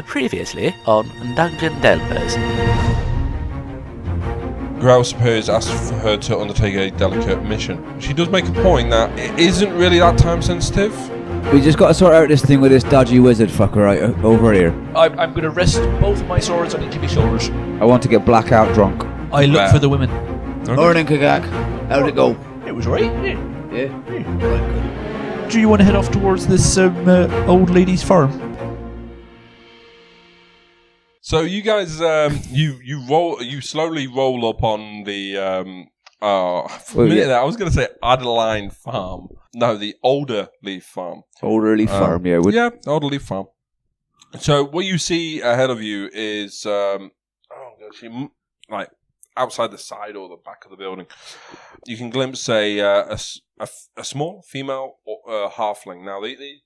Previously on Dungeon Delvers. Grouse appears, asks for her to undertake a delicate mission. She does make a point that it isn't really that time sensitive. We just got to sort out this thing with this dodgy wizard fucker right over here. I'm going to rest both of my swords on each of my shoulders. I want to get blackout drunk. I look for the women. Okay. Morning, Kagak. How'd it go? It was right. Yeah. Do you want to head off towards this old lady's farm? So you guys, you slowly roll up on the. For a minute there, I was going to say Adeline Farm. No, the Older Leaf Farm. Older Leaf Farm, yeah. Yeah, Older Leaf Farm. So what you see ahead of you is, like outside the side or the back of the building, you can glimpse a small female halfling. Now the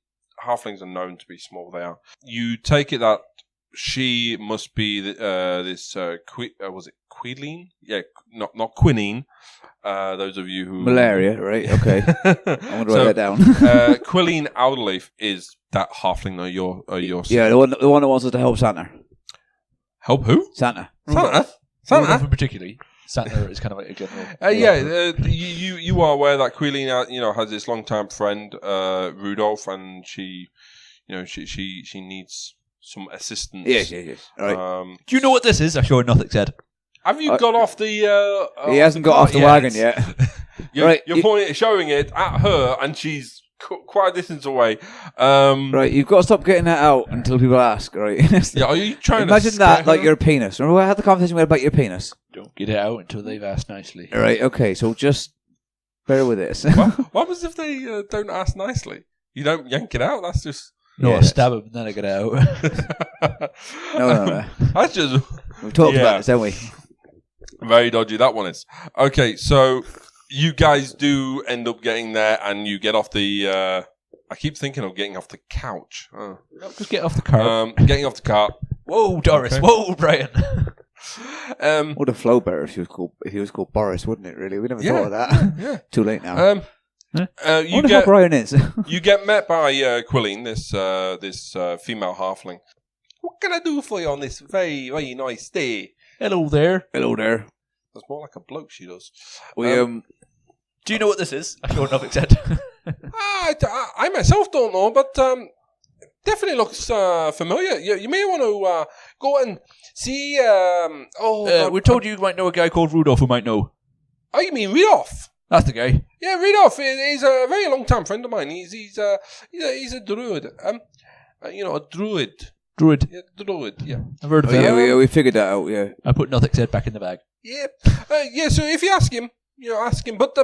halflings are known to be small. They are. You take it that she must be this was it Queeline? Yeah, not quinine. Those of you who malaria, right? Okay. I want to write that down. Quilleen Outerleaf is that halfling that you're yeah, the one that wants us to help Santa. Help who? Santa. Rudolph in particularly. Santa is kind of like a general. You are aware that Quilleen, has this long-time friend, Rudolph, and she needs some assistance. Yes. All right. Do you know what this is? I sure nothing said. Have you got off the... he hasn't got off the wagon yet. You're showing it at her, and she's quite a distance away. Right, you've got to stop getting that out until people ask, right? Yeah, are you trying Imagine to that like her? your penis. Remember we had the conversation we had about your penis? Don't get it out until they've asked nicely. All right, okay, so just bear with this. What happens if they don't ask nicely? You don't yank it out? That's just... No, I stab him and then I get it out. No. That's just... We've talked about this, haven't we? Very dodgy, that one is. Okay, so you guys do end up getting there and you get off the... I keep thinking of getting off the couch. Oh. Just get off the car. Getting off the cart. Whoa, Doris. Okay. Whoa, Brian. Would have flowed better if he was called Boris, wouldn't it, really? We never thought of that. Yeah. Too late now. I wonder how Brian is. You get met by Quilleen, this female halfling. What can I do for you on this very, very nice day? Hello there. That's more like a bloke she does. Do you know what this is? I sure enough said. I myself don't know, but definitely looks familiar. You may want to go and see... we told you might know a guy called Rudolph who might know. Oh, you mean Rudolph? That's the guy. Yeah, Rudolph. He's a very long-time friend of mine. He's a druid. A druid. Druid. Yeah, druid. Yeah. I've heard of that. Yeah, we figured that out. Yeah. I put nothing said back in the bag. Yeah. So if you ask him, ask him. But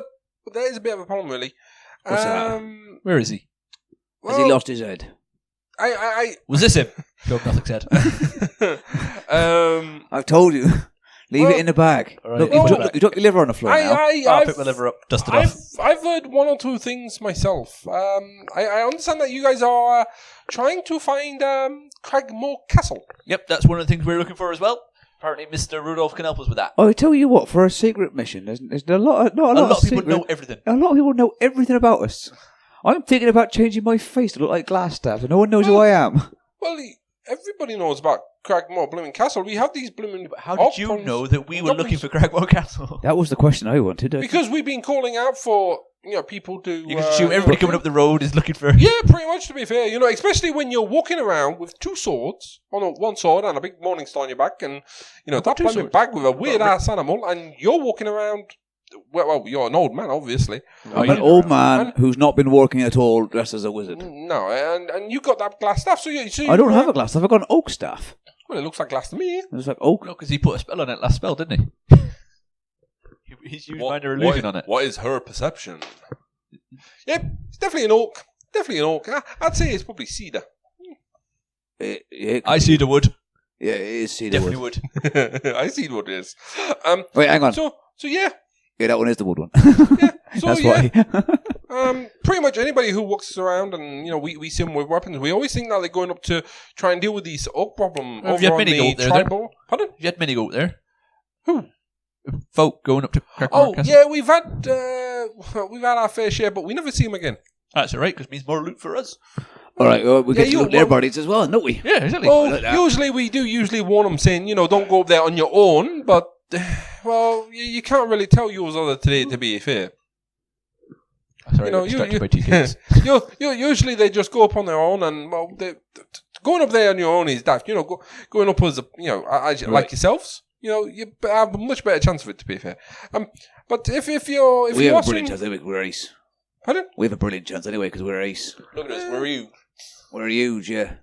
there is a bit of a problem, really. What's that? Where is he? Has he lost his head? Was this him? Sure, nothing said. I've told you. Leave it in the bag. Right, look, you dropped your liver on the floor now. I'll pick my liver up, dust it off. I've heard one or two things myself. I understand that you guys are trying to find Cragmore Castle. Yep, that's one of the things we're looking for as well. Apparently, Mr. Rudolph can help us with that. I tell you what, for a secret mission, there's a lot of people know everything. A lot of people know everything about us. I'm thinking about changing my face to look like Glassstaff, and no one knows who I am. Well, everybody knows about Cragmore blooming Castle. We have these blooming... How did you know that we were looking for Cragmore Castle? That was the question I wanted. Because we've been calling out for people to... You can assume everybody coming up the road is looking for... Yeah, pretty much, to be fair. Especially when you're walking around with two swords, one sword and a big morning star on your back, and, that blooming bag with a weird-ass animal, and you're walking around... Well, you're an old man, obviously. I'm an old man who's not been working at all dressed as a wizard. No, and you got that glass staff, so I don't have a glass staff, I've got an oak staff. Well, it looks like glass to me. It looks like oak. No, because he put a spell on it last spell, didn't he? He's used minor illusion on it. What is her perception? Yep, it's definitely an oak. I'd say it's probably cedar. I see the wood. Yeah, it is cedar Definitely wood. I see what it is. Wait, hang on. So yeah. Yeah, that one is the wood one. Yeah, so that's why. Pretty much anybody who walks around and we see them with weapons, we always think that they're going up to try and deal with these oak problem Have you had many go there? tribal. Pardon? Have you had many go there? Who? Folk going up to Cragmore Castle. Yeah, we've had our fair share, but we never see them again. That's all right, because it means more loot for us. All right, well, we Yeah, get to look their bodies as well, don't we? Yeah, exactly. Well, like that. usually we do warn them, saying, don't go up there on your own. But well, you can't really tell yours other today, to be fair. Sorry, distracted by two kids. Usually they just go up on their own, and well, going up there on your own is daft. Going up as like yourselves. You have a much better chance of it, to be fair. But if We you're have a watching, brilliant chance anyway, 'cause we're ace. pardon? We have a brilliant chance anyway, because we're ace. Look at us, we're huge. We're huge, yeah.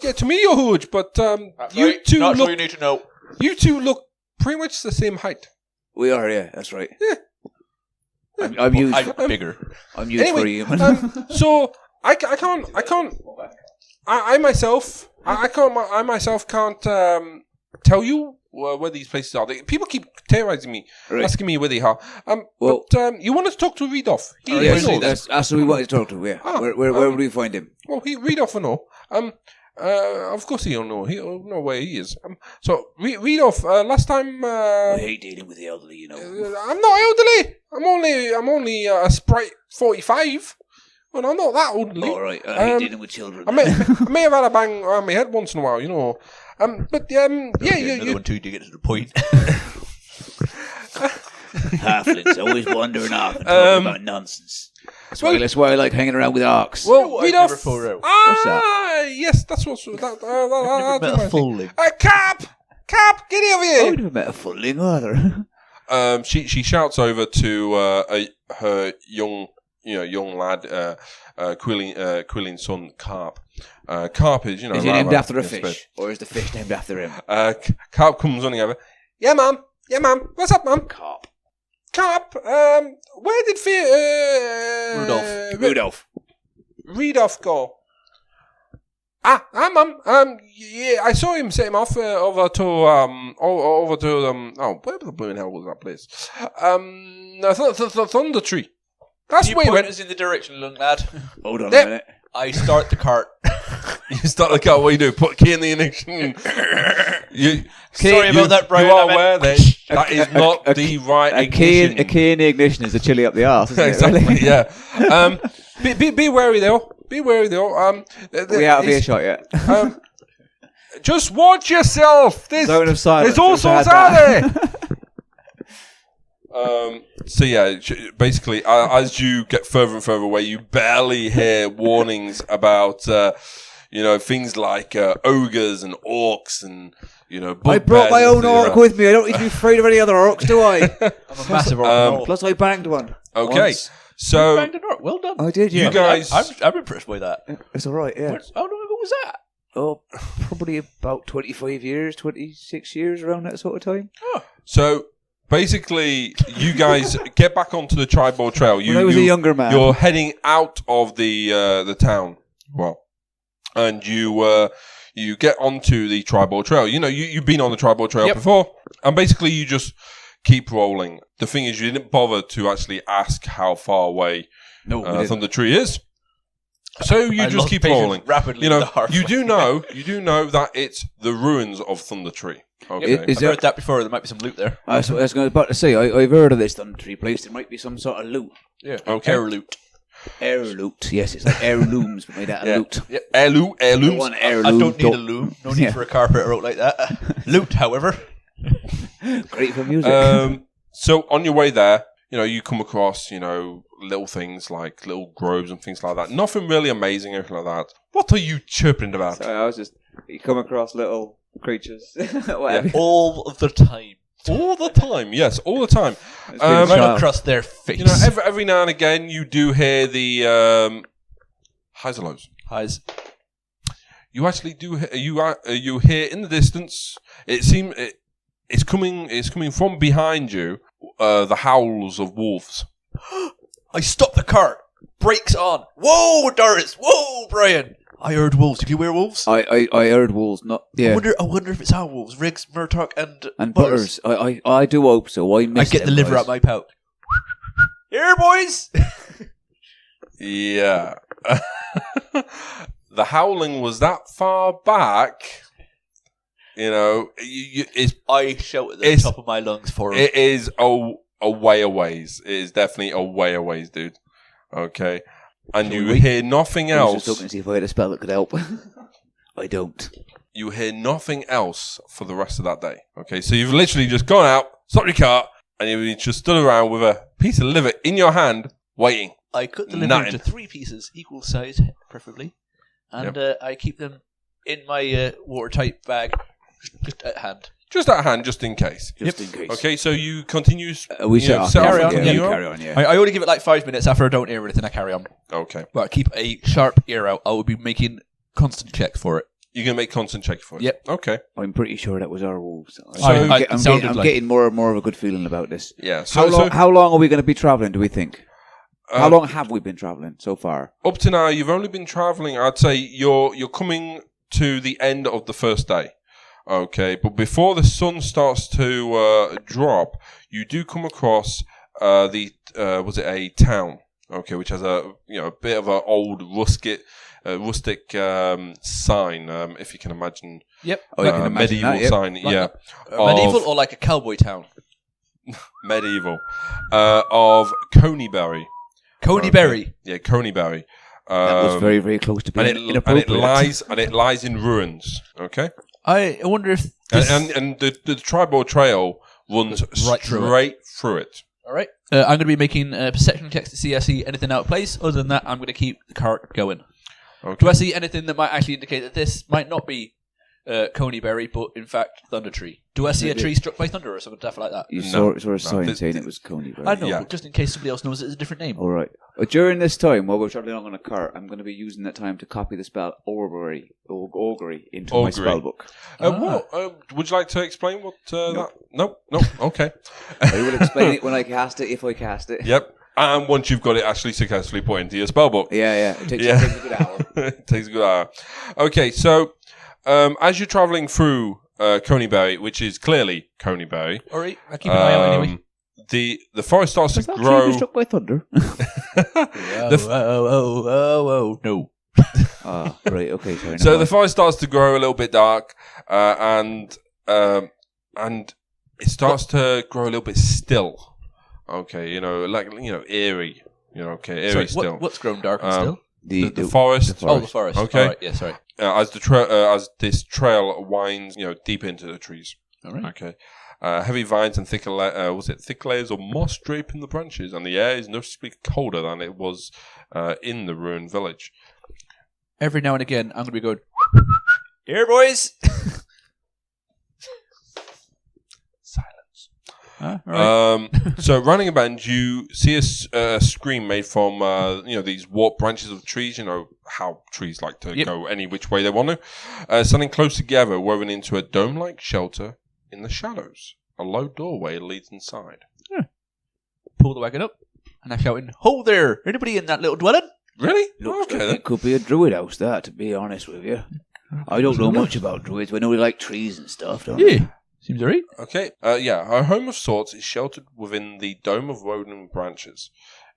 Yeah, to me you're huge, but you two Not look. sure you need to know. You two look pretty much the same height. We are, yeah, that's right. Yeah. I'm huge. I'm bigger. I'm huge for a Anyway, human. so I can't. I myself can't tell you where these places are. People keep terrorizing me, Right. asking me where they are. Well- But you wanted to talk to Redoff. He Yes, knows. that's what we wanted to talk to, yeah. Ah, Where would we find him? Well, Redoff will know. Of course he'll know. He'll know where he is. So Redoff. Last time. I hate dealing with the elderly, you know. I'm not elderly. I'm only a sprite 45. Well, I'm not that elderly. All right, I hate dealing with children. I may have had a bang around my head once in a while, But yeah, Another one too to get to the point. Halflings always wandering off and talking about nonsense. That's why I like hanging around with orcs. Well, I've read never off. thought out. What's that? Yes, that's what's that. Never met a full Cap, get over I here. never met a fulling either. She shouts over to her young lad, Quillin's son, Carp. Carp is, Is he named after a fish, or is the fish named after him? Carp comes running over. Yeah, ma'am. What's up, ma'am? Carp. Carp. Where did Rudolph. Redoff go? Mum. Yeah, I saw him set him off over to where the blooming hell was that place? The Thunder Tree. That's You where he point went. us in the direction, young lad. Hold on There. a minute. I start the cart. You start the car. What do you do? Put key in the ignition. Sorry about that, Brian. You are I meant- aware that is not the right A key ignition. in the ignition is a chili up the arse, isn't Exactly. it? Really? Yeah. Be wary though. Be wary though. We out of earshot yet? Just watch yourself. Zone of silence. There's all We've had sorts out that. there. So yeah, basically, as you get further and further away, you barely hear warnings about, things like ogres and orcs and I brought my own orc with me. I don't need to be afraid of any other orcs, do I? I'm a massive orc. Plus, I banged one. Okay, once. so Banged an orc. Well done. I did, yeah. you guys, I'm impressed by that. It's all right, yeah. How long ago was that? Oh, probably about 25 years, 26 years, around that sort of time. so basically, you guys get back onto the Tribal Trail. When I was a younger man. You're heading out of the town. Well, and you get onto the Tribal Trail. You've been on the Tribal Trail Yep. before, and basically you just keep rolling. The thing is, you didn't bother to actually ask how far away No, we didn't. Thunder Tree is. So you I just lost keep patience rolling. rapidly. in the hard You way. do know that it's the ruins of Thunder Tree. Okay. Is I've there- heard that before. There might be some loot there. I was about to say, I've heard of this Thunder Tree place. There might be some sort of loot. Yeah. Okay. Air loot. Air loot. Yes, it's like heirlooms, but made out of Yeah. loot. Heirlooms. One I heirloom. don't need a loom. No need Yeah. for a carpet route like that. Loot, however. Great for music. So on your way there, you come across, little things like little groves and things like that. Nothing really amazing or anything like that. What are you chirping about? Sorry, I was just... You come across little creatures. Whatever. All of the time. All the time, yes, all the time. It's been a Right child. across their face. Every now and again, you do hear the highs and lows. Highs. You actually do. You hear in the distance. It's coming from behind you. The howls of wolves. I stop the cart. Brakes on. Whoa, Doris. Whoa, Brian. I heard wolves. Did you hear wolves? I heard wolves, not... Yeah. I wonder if it's our wolves. Riggs, Murdoch, and Butters. I do hope so. I I miss get the them liver guys. out my pouch. Here, boys. Yeah. The howling was that far back. I shout at the It's- top of my lungs for him. It is a way a ways. It is definitely a way a ways, dude. Okay. and you hear nothing I was else. just looking to see if I had a spell that could help. I don't. You hear nothing else for the rest of that day. Okay, so you've literally just gone out, stopped your car, and you've just stood around with a piece of liver in your hand, waiting. I cut the liver Nothing. into 3 pieces, equal size, preferably, and I keep them in my watertight bag, just at hand. Just at hand, just in case. Just in case. Okay, so you continue. We set off carry and on, continue carry on, yeah. I only give it like 5 minutes after I don't hear anything. I carry on, Okay, but I keep a sharp ear out. I will be making constant checks for it. you're gonna make constant check for it. Yep. Okay. I'm pretty sure that was our wolves. So- I'm getting more and more of a good feeling about this. Yeah. So, How long are we going to be travelling, do we think? How long have we been travelling so far? up to now, you've only been traveling. I'd say you're coming to the end of the first day. Okay, but before the sun starts to drop, you do come across was it a town? Okay, which has a bit of an old rustic sign, if you can imagine. Yep. Oh, you can imagine medieval that, yep. sign, Like yeah. medieval Of or like a cowboy town? medieval of Coneybury. Coneybury. Yeah, Coneybury. That was very, very close to being and it inappropriate. lies in ruins. Okay, I wonder if this... and the tribal trail runs Right through straight through it. All right. I'm going to be making perception checks to see if I see anything out of place. Other than that, I'm going to keep the cart going. Okay. Do I see anything that might actually indicate that this might not be Coneybury, but in fact Thunder Tree? Do I see a tree struck by thunder or something daft like that? You No. saw a sign this- saying it was Coneybury. I know, Yeah. but just in case somebody else knows it's a different name. All right. During this time, while we're travelling along on a cart, I'm going to be using that time to copy the spell augury into my Augury. spell book. Would you like to explain what that? No. Okay. I will explain it when I cast it, if I cast it. Yep. And once you've got it actually successfully put into your spellbook. Yeah. It takes a good hour. It takes a good hour. Okay, so as you're travelling through Coneybury, which is clearly Coneybury, All right, I keep an eye out anyway. the forest starts Was to that tree grow. struck by thunder? No. Ah, right. Okay. Sorry. So the forest starts to grow a little bit dark, and it starts to grow a little bit still. Okay, eerie. Eerie Sorry, still. what's grown dark and still? The forest. Oh, the forest. Okay. All right, yeah, sorry. As this trail winds, deep into the trees. All right. Okay. Heavy vines and thick layers of moss draping the branches, and the air is noticeably colder than it was in the ruined village. Every now and again, I'm going to be going, here, boys! Silence. All right. So running a bend, you see a screen made from these warped branches of trees. You know how trees like to go any which way they want to. Standing close together, woven into a dome-like shelter in the shadows. A low doorway leads inside. Pull the wagon up, and I'm shouting, ho there! Anybody in that little dwelling? Really? Looks Okay. like Then. it could be a druid house, that, to be honest with you. I don't know much about druids. We know we like trees and stuff, don't we? Yeah. Seems all right. Okay. Her home of sorts is sheltered within the dome of woven branches.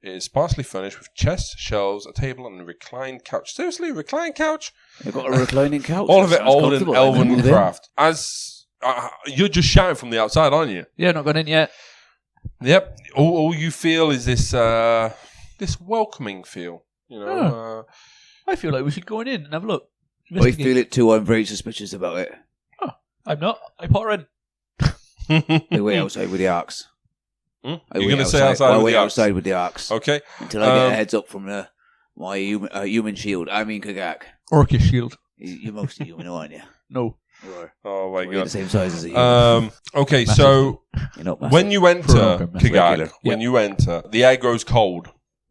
It is sparsely furnished with chests, shelves, a table, and a reclined couch. Seriously, a reclined couch? They've got a reclining couch. All of it Sounds old and comfortable. I'm gonna elven move in. craft. As you're just shouting from the outside, aren't you? Yeah, not gone in yet. Yep. All you feel is this welcoming feel. I feel like we should go in and have a look. I feel it too. I'm very suspicious about it. I'm not. I put her in. I wait outside with the axe. You're going to say outside I with wait the axe? outside with the axe. Okay. Until I get a heads up from my human shield. I mean, Kagak. Orcish shield. You're mostly human, aren't you? No. You are. Oh my You're the god. same size as a human. Okay, Massive. so You're not massive. when you enter Regular. Kagak, when you enter, the air grows cold.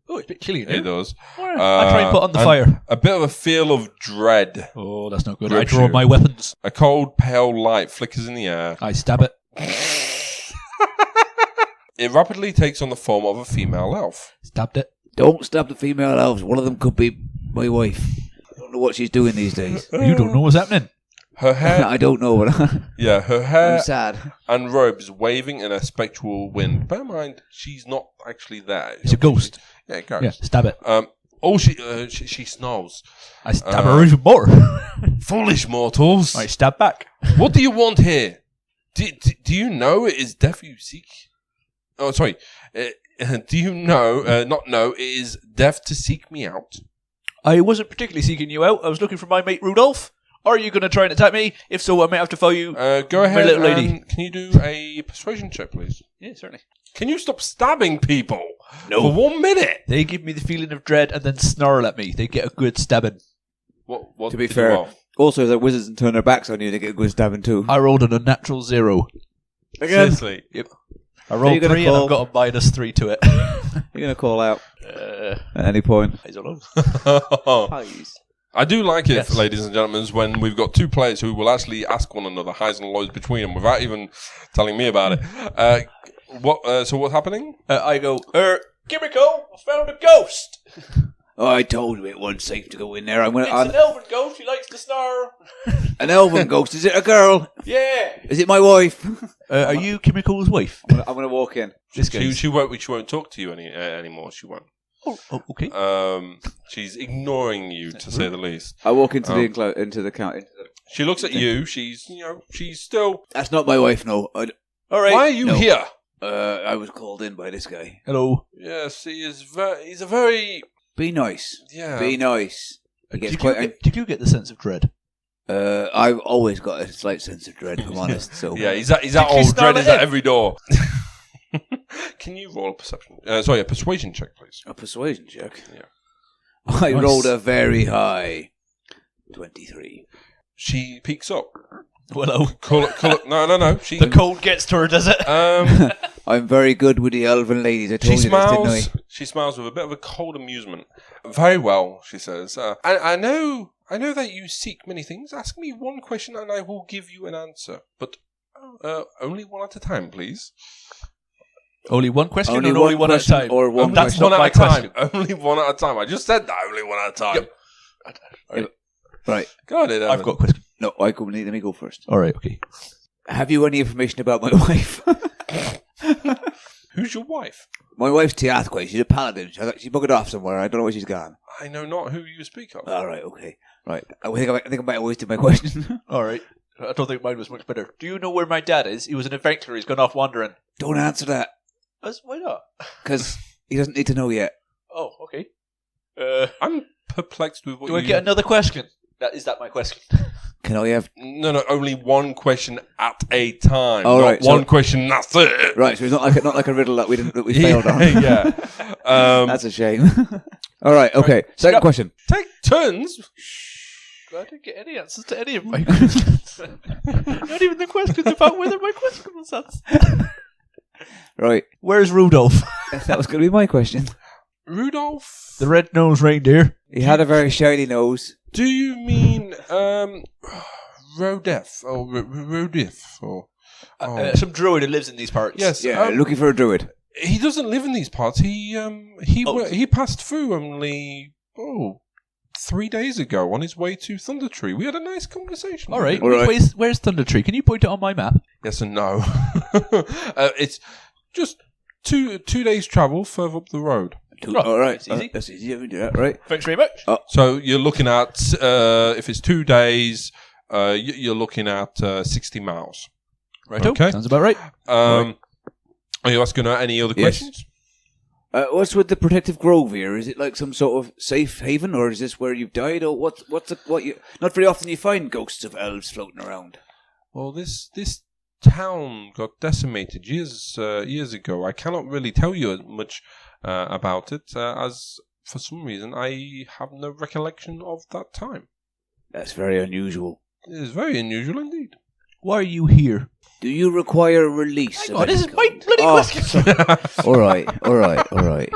Oh, it's a bit chilly in It there. does. I try and put on the and fire. A bit of a feel of dread. Oh, that's not good. Grips I draw you. my weapons. A cold, pale light flickers in the air. I stab it. It rapidly takes on the form of a female elf. Stabbed it. Don't stab the female elves. One of them could be my wife. I don't know what she's doing these days. You don't know what's happening. Her hair, I don't know. But her I'm hair sad. and robes waving in a spectral wind. Bear in mind, she's not actually there. It's a ghost. Yeah, it goes. Yeah, stab it. She snarls. I stab her even more. Foolish mortals! I stab back. What do you want here? Do you know it is death you seek? Oh, sorry. Do you know, not know, it is death to seek me out? I wasn't particularly seeking you out. I was looking for my mate Rudolph. Are you going to try and attack me? If so, I may have to follow you. Go ahead, little lady. and can you do a persuasion check, please? Yeah, certainly. Can you stop stabbing people? No. For 1 minute? They give me the feeling of dread and then snarl at me. They get a good stabbing. What To be did you fair, roll? also if they're wizards and turn their backs on you, they get a good stabbing too. I rolled an unnatural 0. Seriously. Yep. I Are you rolled gonna 3 and call- I've got a -3 to it. You're going to call out at any point. I don't know. Pies. I do like it, Yes. ladies and gentlemen, when we've got two players who will actually ask one another highs and lows between them without even telling me about it. So what's happening? I go, Kimiko, I found a ghost. Oh, I told you it wasn't safe to go in there. I'm going It's to... an elven ghost. He likes to snarl. An elven ghost. Is it a girl? Yeah. Is it my wife? Are you Kimiko's wife? I'm going to walk in. This guy. She won't talk to you anymore. She won't. Oh, okay. She's ignoring you, to say the least. I walk into the count. She looks at you. She's still. That's not my wife, no. All right. Why are you No. here? I was called in by this guy. Hello. Yes, he's a very. Be nice. Yeah. Be nice. It gets Did quite... you get the sense of dread? I've always got a slight sense of dread, if I'm honest. So Yeah, he's that Did you old. snarl Dread is at at him? every door. Can you roll a perception? A persuasion check, please. A persuasion check. Yeah. I Nice. rolled a very high 23. She peeks up. Hello. No. She. The cold gets to her, does it? I'm very good with the elven ladies. I She told you this, didn't I? smiles. She smiles with a bit of a cold amusement. Very well, she says. I know that you seek many things. Ask me one question, and I will give you an answer. But only one at a time, please. Only one question Only or only one one at a question time? or one That's question. not my question. Only one at a time. I just said that. Only one at a time. Yep. Right. Got it. I've got a question. No, let me go first. All right, okay. Have you any information about my wife? Who's your wife? My wife's Triadic. She's a paladin. She's buggered off somewhere. I don't know where she's gone. I know not who you speak of. All right, okay. Right. I think I might have wasted my question. All right. I don't think mine was much better. Do you know where my dad is? He was an adventurer. He's gone off wandering. Don't answer that, Why not? because he doesn't need to know yet. Oh, okay. I'm perplexed with what Do I you... get another question? Is that my question? Can I have... No, only one question at a time. Oh, not right, one so- question, that's it. Right, so it's not like a riddle that we failed on. Yeah. That's a shame. All right, okay. Second question. Take turns. I didn't get any answers to any of my questions. Not even the questions about whether my question was answered. Right. Where's Rudolph? That was going to be my question. Rudolph. The red-nosed reindeer. He had a very shiny nose. Do you mean Rodef or Rodif or? Some druid who lives in these parts. Yes. Yeah, looking for a druid. He doesn't live in these parts. He passed through only 3 days ago on his way to Thunder Tree. We had a nice conversation. All right. All right. Where's Thunder Tree? Can you point it on my map? Yes and no. It's just two days travel further up the road. All right. That's easy. That's easy. We do that, right? Thanks very much. So you're looking at if it's 2 days, you're looking at 60 miles. Right. Okay. Sounds about right. Are you asking any other Yes. questions? What's with the protective grove here? Is it like some sort of safe haven, or is this where you've died, or what you? Not very often you find ghosts of elves floating around. Well, this town got decimated years ago. I cannot really tell you much about it, as for some reason I have no recollection of that time. That's very unusual. It is very unusual indeed. Why are you here? Do you require a release? Hang of on, this any is my kind? bloody question. sorry. All right.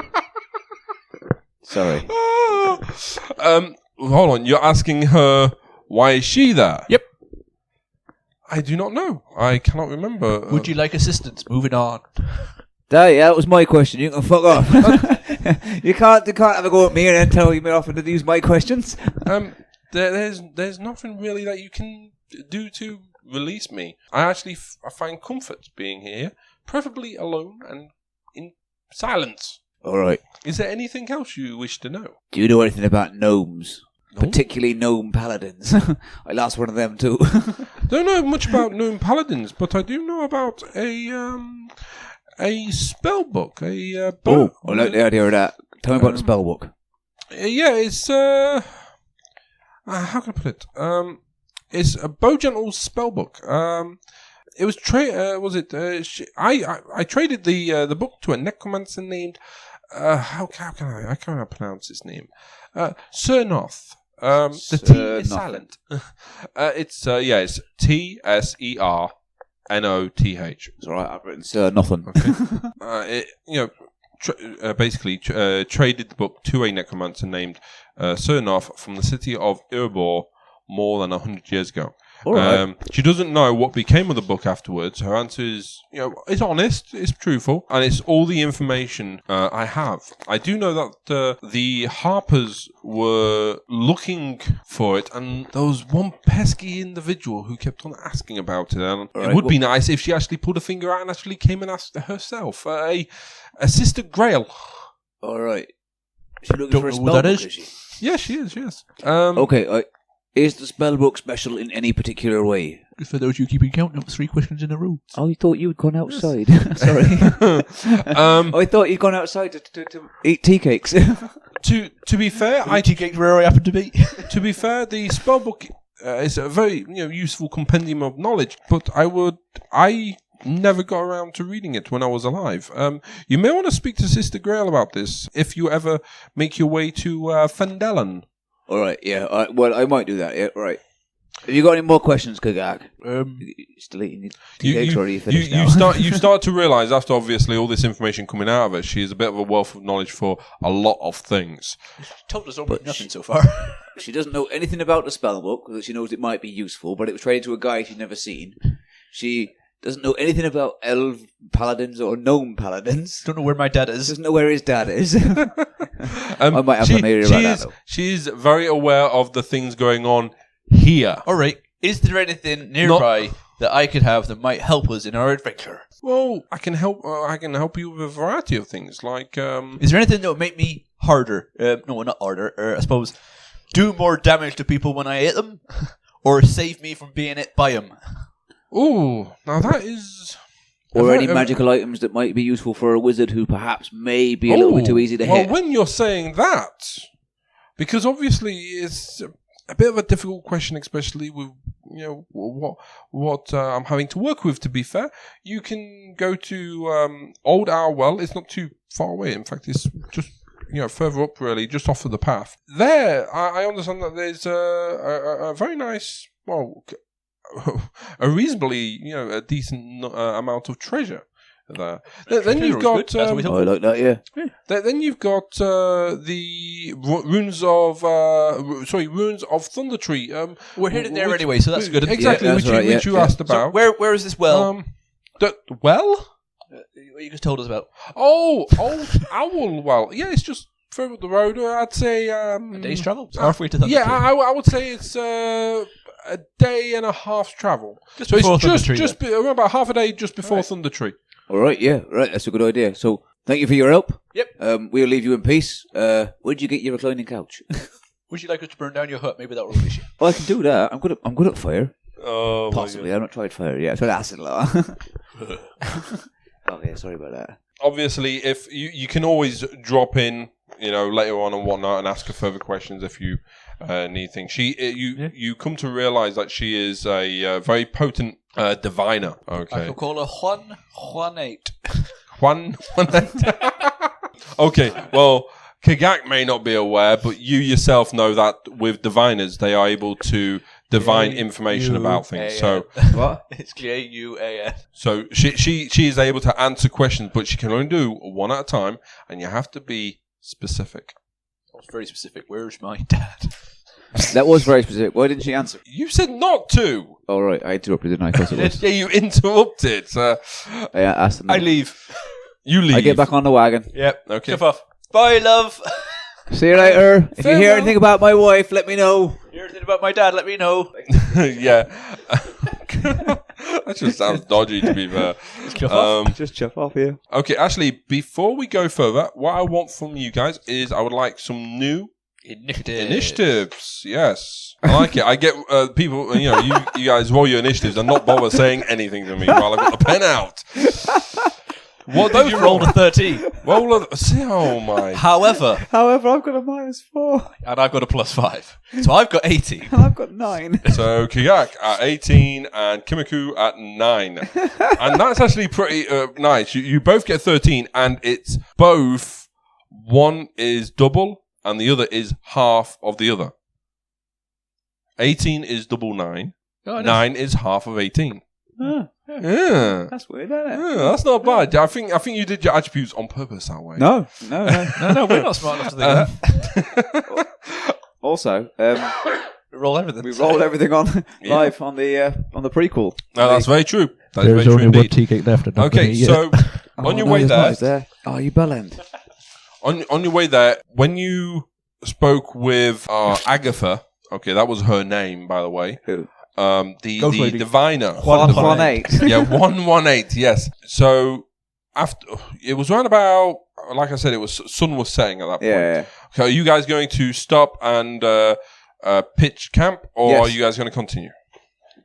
Sorry. Hold on. You're asking her why is she there? Yep. I do not know. I cannot remember. Would you like assistance? Moving on. That was my question. You can fuck off. you can't have a go at me and then tell me off and use my questions. There's nothing really that you can do to release me. I actually I find comfort being here, preferably alone and in silence. All right. Is there anything else you wish to know? Do you know anything about gnomes? No? Particularly gnome paladins. I lost one of them too. Don't know much about gnome paladins, but I do know about a a spell book. A Oh, I like the idea of that. Tell me about the spell book. yeah, it's how can I put it? It's a Bojangles spell book. It was I traded the book to a necromancer named how can I can't pronounce his name? Cernoth. The T is silent. It's Tsernoth. It's alright, I've written nothing. Okay. Basically traded the book to a necromancer named Cernoth from the city of Urbor more than 100 years ago. Alright. She doesn't know what became of the book afterwards. Her answer is, it's honest, it's truthful, and it's all the information I have. I do know that the Harpers were looking for it, and there was one pesky individual who kept on asking about it. And it would be nice if she actually pulled a finger out and actually came and asked herself. A Sister Grail. Alright. She looking Don't for a know spell who that book, is. is she? Yeah, she is, yes. Okay, is the spell book special in any particular way? For those you keeping count, that was 3 questions in a row. I thought you'd gone outside. Sorry. I thought you'd gone outside to eat tea cakes. To be fair, IT Gate where I happen to be. To be fair, the spellbook is a very useful compendium of knowledge, but I never got around to reading it when I was alive. You may want to speak to Sister Grail about this if you ever make your way to Fendelon. All right, yeah. Well, I might do that. Yeah, right. Have you got any more questions, Kagak? Still eating your tea cakes, or are you finished now? You start to realise after obviously all this information coming out of her, she is a bit of a wealth of knowledge for a lot of things. Told us almost nothing so far. She doesn't know anything about the spell book, because she knows it might be useful, but it was traded to a guy she'd never seen. She doesn't know anything about elf paladins or gnome paladins. Don't know where my dad is. Doesn't know where his dad is. I might have an idea about that, though. She's very aware of the things going on here. All right. Is there anything nearby that I could have that might help us in our adventure? Well, I can help you with a variety of things. Like, is there anything that would make me harder? No, not harder. I suppose do more damage to people when I hit them, or save me from being hit by them. Ooh, now that is. Or any magical items that might be useful for a wizard who perhaps may be a little bit too easy to hit. Well, when you're saying that, because obviously it's a bit of a difficult question, especially with what I'm having to work with. To be fair, you can go to Old Owl. It's not too far away. In fact, it's just further up, really, just off of the path. There, I understand that there's a very nice, a reasonably, a decent amount of treasure there. Then you've got. I like that, yeah. Then you've got the runes of Thunder Tree. We're headed there anyway, so that's good. Exactly, Yeah, which you asked about. So where is this well? The well? What you just told us about? Oh, Old Owl well. Yeah, it's just further up the road. I'd say a day's travel. Halfway to Thunder yeah, Tree. I would say it's a day and a half's travel. Just so before it's Thunder Tree, around about half a day just before Thunder Tree. All right, yeah, right. That's a good idea. So, thank you for your help. Yep. We'll leave you in peace. Where'd you get your reclining couch? Would you like us to burn down your hut? Maybe that will release you. Well, I can do that. I'm good at fire. Oh, possibly. I've not tried fire yet. I've tried acid a lot. Okay, sorry about that. Obviously, if you can always drop in, later on and whatnot, and ask her further questions if you need things. You come to realize that she is a very potent diviner. Okay, I could call her Juanate. Juan. Okay, well, Kagak may not be aware, but you yourself know that with diviners, they are able to divine information about things. So what? It's K-U-A-N. So she is able to answer questions, but she can only do one at a time, and you have to be specific. I was very specific. Where's my dad? That was very specific. Why didn't she answer? You said not to. All right, I interrupted, didn't I? Of course it was. Yeah, you interrupted. I asked them. I leave. You leave. I get back on the wagon. Yep. Okay. Jump off. Bye, love. See you later. If you hear anything about my wife, let me know. Hear anything about my dad, let me know. Yeah. That just sounds dodgy, to be fair. Just chuff off here. Okay, actually, before we go further, what I want from you guys is I would like some new initiatives. Yes, I like it. I get people, you guys roll your initiatives and not bother saying anything to me while I've got the pen out. What did you roll? rolled a 13. Oh my. However, I've got a -4. and I've got a +5. So I've got 18. And I've got 9. So Kigak at 18 and Kimiku at 9. And that's actually pretty nice. You both get 13 and it's both, one is double and the other is half of the other. 18 is double 9. Oh, 9 is half of 18. Oh, Yeah. that's weird, isn't it? Yeah, that's not bad. I think you did your attributes on purpose that way. No. No, we're not smart enough to think that. Also, We roll everything. we rolled everything on Yeah. live on the prequel. No, that's very true. That is There's very true only one indeed. tea cake left. And I'm Okay, gonna eat so it. on your no, way there's there, not, is there? Oh, you bellend. on your way there, when you spoke with Agatha, okay, that was her name, by the way. Who? The Ghost lady. diviner. Juan 8. Yeah, 118. Yes. So after it was around about, like I said, it was sun was setting at that point. Yeah. Okay, are you guys going to stop and pitch camp, or Yes. are you guys going to continue?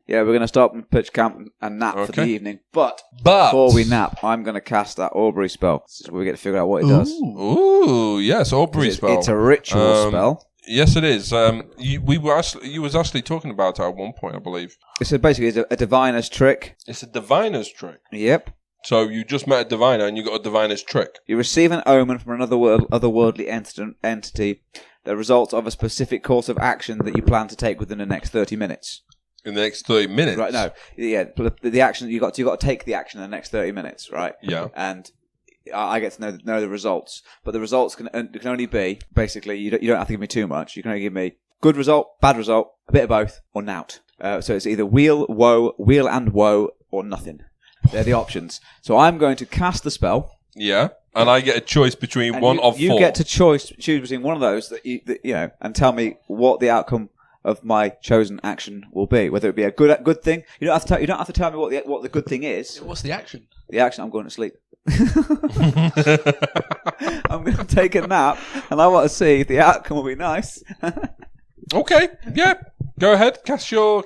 Yeah, we're going to stop and pitch camp and nap for the Okay. evening. But But before we nap, I'm going to cast that Aubrey spell. This is where we get to figure out what it does. Ooh, yes, Aubrey spell. It's a ritual spell. Yes, it is. You was actually talking about it at one point, I believe. It's basically a diviner's trick. It's a diviner's trick. Yep. So you just met a diviner and you got a diviner's trick. You receive an omen from another otherworldly entity that results of a specific course of action that you plan to take within the next 30 minutes. In the next 30 minutes. Right, no. Yeah, the action, you got to take the action in the next 30 minutes, right? Yeah. And I get to know the results. But the results can only be, basically, you don't have to give me too much. You can only give me good result, bad result, a bit of both, or nout. So it's either wheel and woe, or nothing. They're the options. So I'm going to cast the spell. Yeah. And I get a choice between And one of you four. get to choose between one of those that you know, and tell me what the outcome of my chosen action will be. Whether it be a good thing. You don't have to tell me what the good thing is. What's the action? The action, I'm going to sleep. I'm going to take a nap, and I want to see if the outcome will be nice. Okay. Yeah. Go ahead. Cast your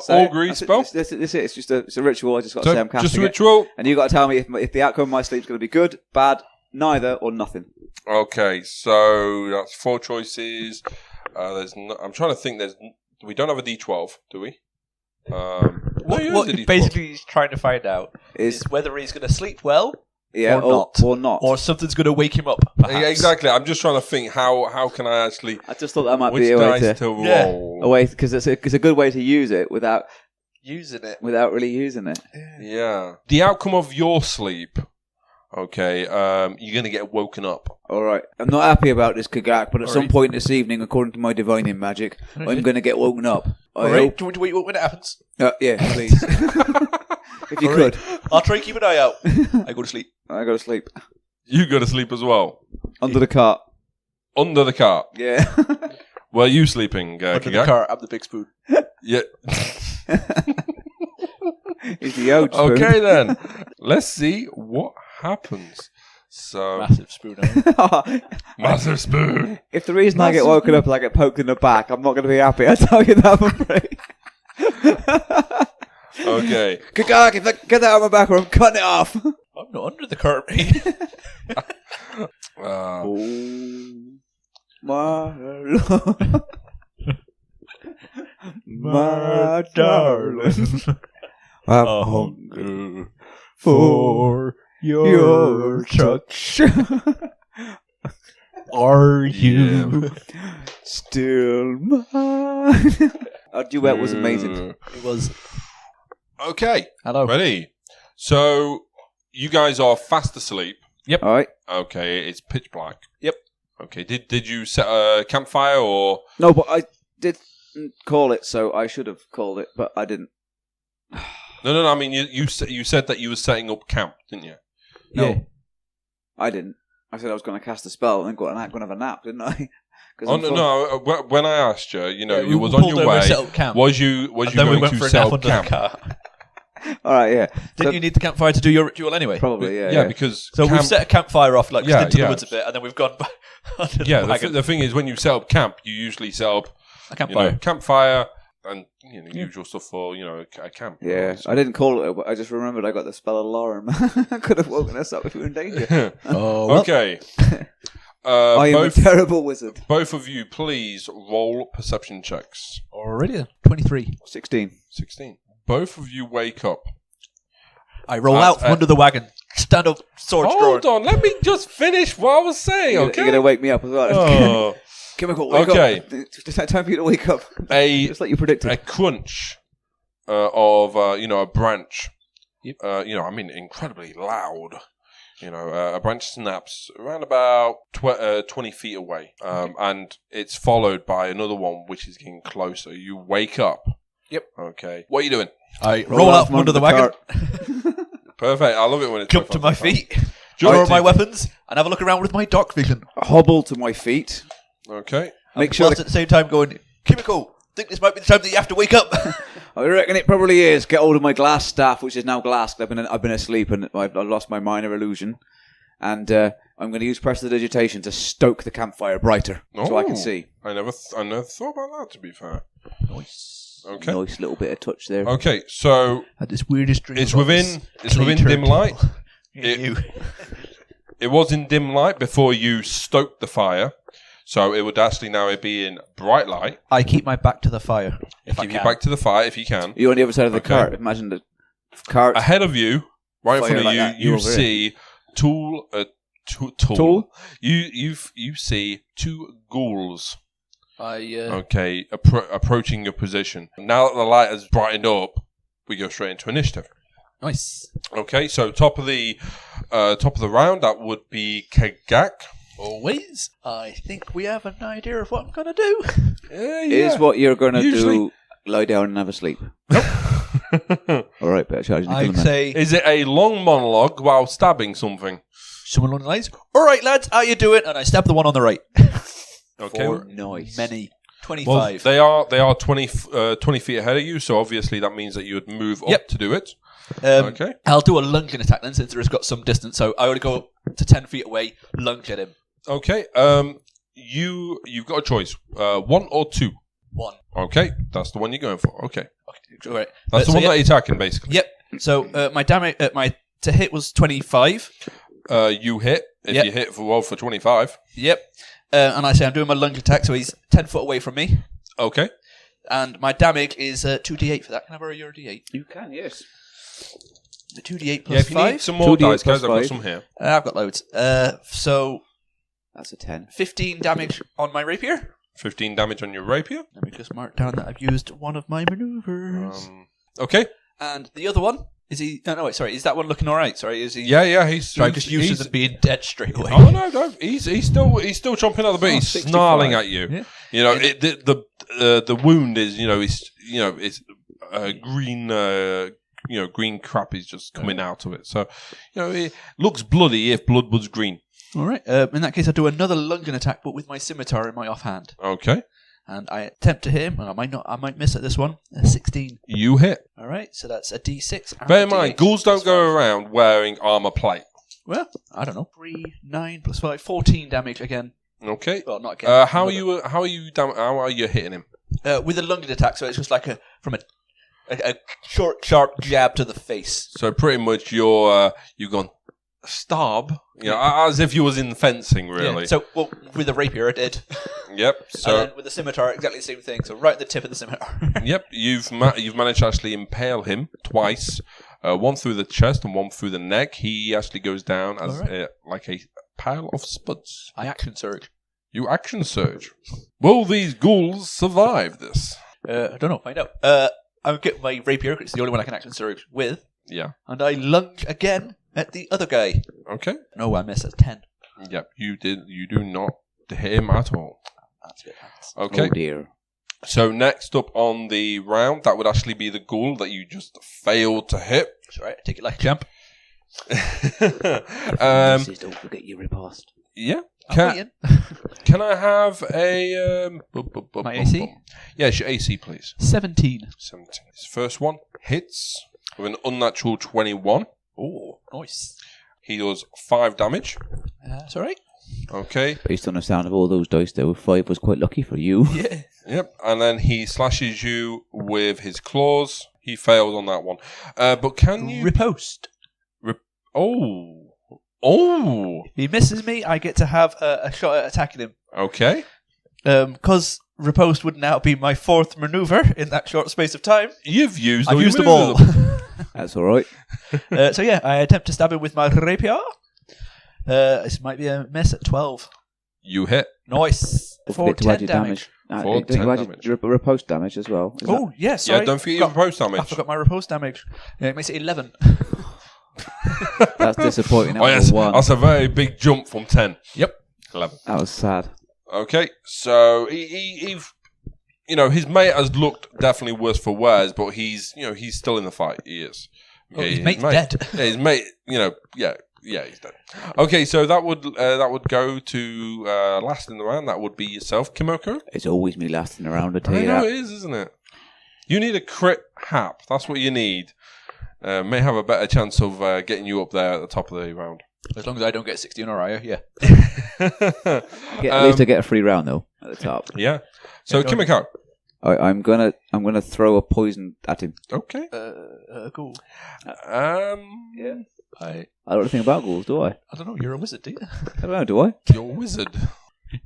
augury spell. It's just a ritual. I just got to So, say I'm casting just a it. ritual. And you got to tell me if the outcome of my sleep is going to be good, bad, neither, or nothing. Okay. So that's 4 choices. I'm trying to think. We don't have a D12, do we? What basically he's trying to find out is whether he's going to sleep well or not. or something's going to wake him up. Perhaps. Yeah, exactly. I'm just trying to think how can I actually I just thought that might which be a way dice to roll. a way because it's a good way to use it without Using it. really using it. Yeah. The outcome of your sleep. Okay. You're gonna get woken up. All right. I'm not happy about this, Kagak, but at All some right. point this evening, according to my divining magic, I'm going to get woken up. I All right. hope. Do you want to wait when it happens? Yeah, please. If you All could. right. I'll try and keep an eye out. I go to sleep. I go to sleep. You go to sleep as well. Under the cart. Under the cart. Yeah. Where are you sleeping, Under Kagak? the car, I'm the big spoon. Yeah. He's the old spoon. Okay then. Let's see what happens. So Massive spoon. massive spoon. If the reason I get woken up is I get poked in the back, I'm not going to be happy. I tell you that for free. Okay. Kagak, get that out of my back or I'm cutting it off. I'm not under the curtain. Oh, my love. My darling. I'm hungry for your touch. Are you? Still mine. Our duet was amazing. It was. Okay. Hello. Ready? So you guys are fast asleep. All right. Okay, it's pitch black. Yep. Okay, did you set a campfire or? No, but I didn't call it, so I should have called it, but I didn't. No. I mean, you said that you were setting up camp, didn't you? No, Yeah. I didn't. I said I was going to cast a spell and then going to have a nap, didn't I? Oh no! When I asked you, We you was on pulled your over and way. set up camp. Was you And then we going went to for a set nap up under the camp? car. All right, yeah. Didn't you need the campfire to do your ritual anyway? Probably, Yeah, yeah. because So we've camp- set a campfire off, like Yeah, into the yeah. woods a bit, and then we've gone back under Yeah, the wagon. the thing is, when you set up camp, you usually set up A campfire. campfire, and usual stuff for a camp. Yeah, So- I didn't call it, but I just remembered I got the spell alarm. I could have woken us up if we were in danger. Oh, Okay. I am a terrible wizard. Both of you, please roll perception checks. already 23. 16. 16. Both of you wake up. I roll out from under the wagon. Stand up, sword Hold drawn. on, let me just finish what I was saying, You're okay? going to wake me up as well. Oh. Chemical, wake Okay. up. It's time for you to wake up. a Just like you predicted. a crunch of a branch. I mean, incredibly loud. A branch snaps around about 20 feet away, and it's followed by another one which is getting closer. You wake up. Yep. Okay. What are you doing? I roll out from under the wagon, Perfect. I love it when it's jump to my feet, Jump draw to- my weapons, and have a look around with my dark vision. Hobble to my feet. Okay. Make sure Whilst at the same time going, Kimiko, think this might be the time that you have to wake up. I reckon it probably is. Get hold of my glass staff, which is now glass. I've been asleep and I've lost my minor illusion. And I'm going to use prestidigitation to stoke the campfire brighter so I can Oh. see. I never thought about that, to be fair. Nice. Okay. Nice little bit of touch there. Okay, so Had this weirdest dream. it's about within this dim turtle. light. You. It was in dim light before you stoked the fire, so it would actually now be in bright light. I keep my back to the fire if I Keep can. you back to the fire if you can. You're on the other side of the Okay. cart. Imagine the cart. Ahead of you, right in Fire front of like you, that, you're you over see Tool. Tool? You see two ghouls. I Okay, approaching your position. Now that the light has brightened up, we go straight into initiative. nice. Okay, so top of the round, that would be Kegak. Always. I think we have an idea of what I'm gonna do. Is what you're going to Usually- do lie down and have a sleep. All right, better charge. I'd say Is it a long monologue while stabbing something? someone along the lines. All right, lads, how you doing? And I stab the one on the right. Okay. For nice. Many. 25. Well, they are 20 feet ahead of you, so obviously that means that you would move up Yep. to do it. Okay. I'll do a lunging attack then, since it's got some distance. So I would go up to 10 feet away, lunge at him. Okay. You've got a choice. 1 or 2. 1. Okay, that's the one you're going for. Okay, All right. that's the So one yep. that you're attacking, basically. Yep. So my damage, my to hit was 25. You hit. If Yep. you hit for roll for 25. Yep. And I say I'm doing my lunge attack, so he's 10 foot away from me. Okay. And my damage is 2d8 for that. Can I borrow your d8? You can, yes. The 2d8 plus Yeah, if you 5? need some more 2d8 dice, guys, plus I've got 5. some here. I've got loads. So That's a 10. 15 damage on my rapier. 15 damage on your rapier. Let me just mark down that I've used one of my maneuvers. Okay. And the other one, is he... No, wait, sorry. Is that one looking all right? Sorry, is he... Yeah, he's... Sorry, I'm just used to them being dead straight away. Oh no! He's still chomping at the bit. Oh, He's 65. snarling at you. Yeah. You know, the wound is it's green green crap is just coming out of it. So it looks bloody if blood was green. All right. In that case, I'll do another lunging attack, but with my scimitar in my offhand. Okay, And I attempt to hit him, and I might miss at this one. 16. you hit. All right, so that's a D6. and Bear a in mind, D8 ghouls don't plus go 5. around wearing armor plate. Well, I don't know. 3, 9 plus 5, 14 damage again. Okay. Well, not again. How are you hitting him? With a lunging attack, so it's just like a short, sharp jab to the face. So pretty much you've gone stab, as if you was in fencing, really. Yeah. So, well, with the rapier, I did. Yep. And So then with the scimitar, exactly the same thing. So right at the tip of the scimitar. yep, you've managed to actually impale him twice, one through the chest and one through the neck. He actually goes down as like a pile of spuds. I action surge. You action surge. Will these ghouls survive this? I don't know. Find out. I'll get my rapier, 'cause it's the only one I can action surge with. Yeah. And I lunge again at the other guy. Okay. No, I miss at 10. Yep. You do not hit him at all. That's a bit fast. Okay. Oh dear. So next up on the round, that would actually be the ghoul that you just failed to hit. That's right. I take it like a champ. Don't forget your riposte. Yeah. I'm waiting. Can I have a My AC? Yes, your AC, please. 17. 17. His first one hits with an unnatural 21. Oh, nice. He does 5 damage. That's all right. Okay. Based on the sound of all those dice, though, 5 was quite lucky for you. Yeah. Yep. And then he slashes you with his claws. He fails on that one. But can you... Riposte. Oh. If he misses me, I get to have a shot at attacking him. Okay. Because riposte would now be my 4th maneuver in that short space of time. You've used I've all used your them all. maneuvers. That's all right. So yeah, I attempt to stab him with my rapier. This might be a miss at 12. You hit. Nice. Don't For forget to add 10 your damage. For 10 damage. Your riposte damage as well. Is Oh, yeah, sorry. Yeah, don't forget your post I damage. forgot my riposte damage. Yeah, it makes it 11. That's disappointing. That Oh, was yes. a 1. That's a very big jump from 10. Yep. 11. That was sad. Okay, so he his mate has looked definitely worse for wears, but he's still in the fight. He is. Oh, his mate's dead. Yeah, his mate, he's dead. Okay, so that would go to last in the round. That would be yourself, Kimoko. It's always me lasting around, I tell I you know that. it is, isn't it? You need a crit hap. That's what you need. May have a better chance of getting you up there at the top of the round. As long as I don't get 60 on Oriah, yeah. At least I get a free round, though, at the top. Yeah. So Kimiko. I'm gonna throw a poison at him. Okay. Cool. Yeah. I I don't know anything about ghouls, do I? don't know, you're a wizard, do you? I don't know, do I? You're a wizard.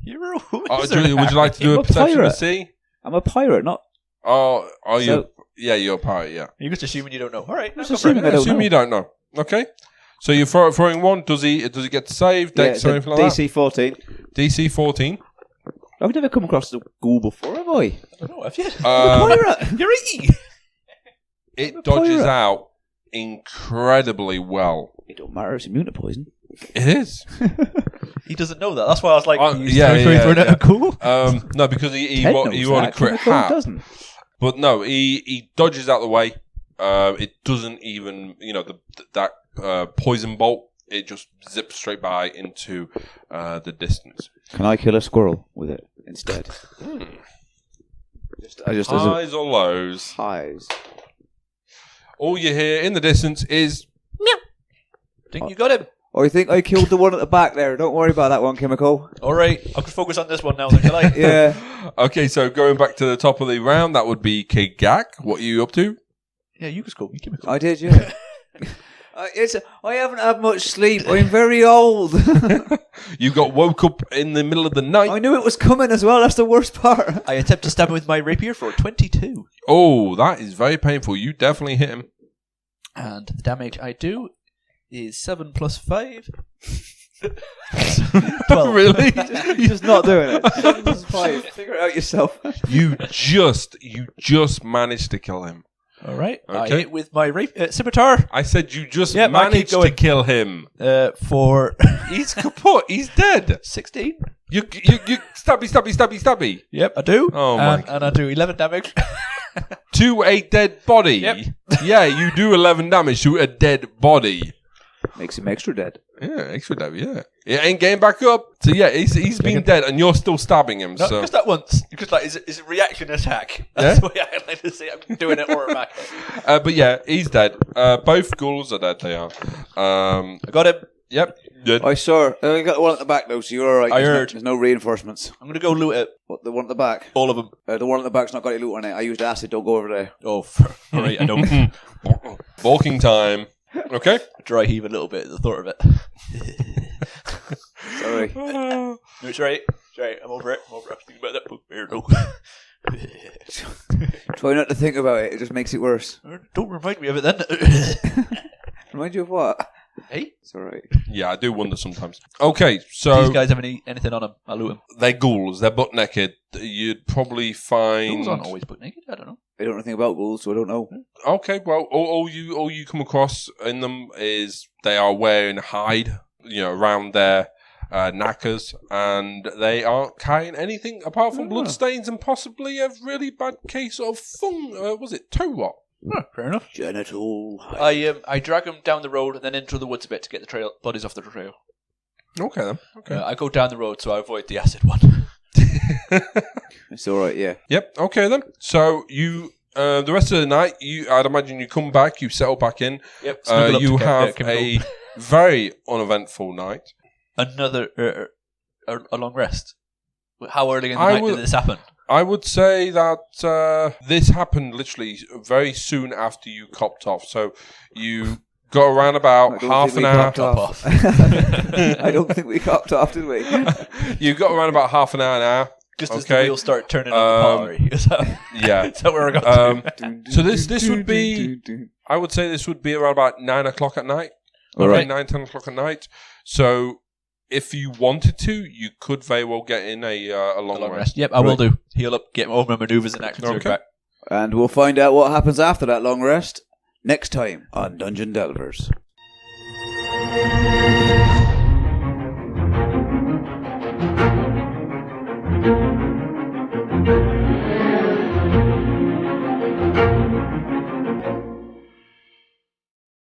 You're a wizard. Would you like to do I'm a a perception to pirate. see? I'm a pirate, not... Oh, are you? So- Yeah, you're a pirate. Yeah. You're just assuming you don't know. All right. Just go for assuming it. I don't Assume know. you don't know. Okay. So you're throwing one. Does he get to save? Dex or anything like DC 14. that? DC 14. I've never come across a ghoul before, have I? I don't know, have you? Pirate! You're E! It dodges pirate. out incredibly well. It don't matter, it's immune to poison. It is. He doesn't know that. That's why I was like, yeah. Cool. No, because he Ted rolled knows a that. crit Kimiko hat. doesn't. But no, he dodges out the way. It doesn't even, that poison bolt. It just zips straight by into the distance. Can I kill a squirrel with it instead? I just as a Highs or lows. highs. All you hear in the distance is Think you got him. Oh, you think I killed the one at the back there? Don't worry about that one, Chemical. All right. I can focus on this one now, then, shall I? Yeah. okay. So going back to the top of the round, that would be Kigak. What are you up to? Yeah, you just call me Kimiko. I did, yeah. I haven't had much sleep. I'm very old. You got woke up in the middle of the night. I knew it was coming as well. That's the worst part. I attempt to stab him with my rapier for 22. Oh, that is very painful. You definitely hit him. And the damage I do is 7 plus 5. 12. Really? You're just not doing it. 7 plus 5. Figure it out yourself. You just managed to kill him. All right. I Okay. hit with my scimitar I said you just Yep, I keep managed to going. kill him. for He's kaput. He's dead. 16. You stabby. Yep, I do. Oh, my And I do 11 damage. To a dead body. Yep. Yeah, you do 11 damage to a dead body. Makes him extra dead. Yeah, extra damage, yeah. It ain't getting back up. So yeah, he's been dead and you're still stabbing him. Not So just that once. Because like, it's a reaction attack. That's the way I like to say it. I'm doing it or back. but yeah, he's dead. Both ghouls are dead, they are. I got him. Yep. Good. I saw. I got the one at the back though, so you're all right. I There's no- heard. There's no reinforcements. I'm going to go loot it. What, the one at the back? All of them. The one at the back's not got any loot on it. I used acid. Don't go over there. Oh, all right. I don't. Walking time. Okay. Dry heave a little bit at the thought of it. Sorry. No, it's right. It's right. I'm over it. I'm thinking about that book. No. Try not to think about it. It just makes it worse. Don't remind me of it then. Remind you of what? Hey? It's all right. Yeah, I do wonder sometimes. Okay, so These guys have anything on them? I'll loot them. they're ghouls. They're butt naked. You'd probably find. Ghouls aren't always butt naked. I don't know. I don't know anything about ghouls, so I don't know. Okay, well, all you come across in them is they are wearing hide, around their knackers, and they aren't carrying anything apart from bloodstains and possibly a really bad case of was it toe rot? Fair enough. Genital. I drag them down the road and then into the woods a bit to get the bodies off the trail. Okay then. Okay. I go down the road so I avoid the acid one. It's all right. Yeah. Yep. Okay then. So you. The rest of the night, I'd imagine you come back, you settle back in. Yep. snuggle up You to have chemical. a very uneventful night. Another a long rest? How early in the I night would- did this happen? I would say that this happened literally very soon after you copped off. So you got around about half an hour. Off. I don't think we copped off, did we? You got around about half an hour. Just as the Okay. wheels start turning on the pottery. Is that, Yeah. is that where we're going to? So this would be, I would say this would be around about 9 o'clock at night. All right. 9, 10 o'clock at night. So if you wanted to, you could very well get in a long Long rest. rest. Yep, I will do. Heal up, get all my maneuvers and actions Okay. back. And we'll find out what happens after that long rest next time on Dungeon Delvers.